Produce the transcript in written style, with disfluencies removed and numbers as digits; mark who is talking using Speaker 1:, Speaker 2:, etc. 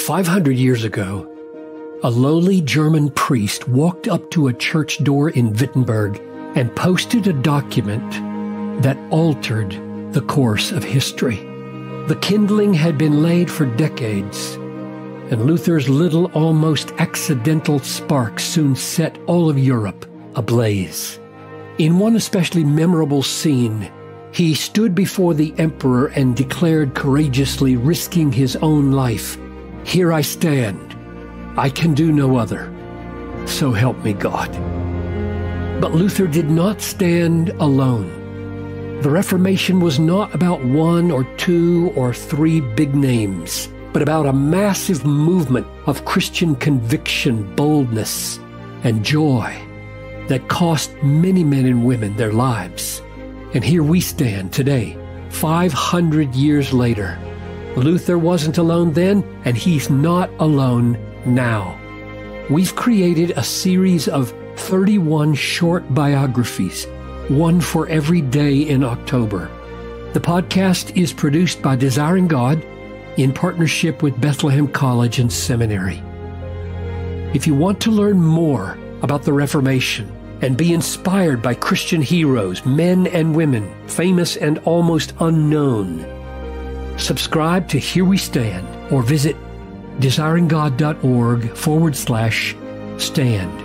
Speaker 1: 500 years ago, a lowly German priest walked up to a church door in Wittenberg and posted a document that altered the course of history. The kindling had been laid for decades, and Luther's little, almost accidental spark soon set all of Europe ablaze. In one especially memorable scene, he stood before the emperor and declared courageously, risking his own life, "Here I stand. I can do no other. So help me God." But Luther did not stand alone. The Reformation was not about one or two or three big names, but about a massive movement of Christian conviction, boldness, and joy that cost many men and women their lives. And here we stand today, 500 years later. Luther wasn't alone then, and he's not alone now. We've created a series of 31 short biographies, one for every day in October. The podcast is produced by Desiring God in partnership with Bethlehem College and Seminary. If you want to learn more about the Reformation and be inspired by Christian heroes, men and women, famous and almost unknown, subscribe to Here We Stand or visit desiringgod.org/stand.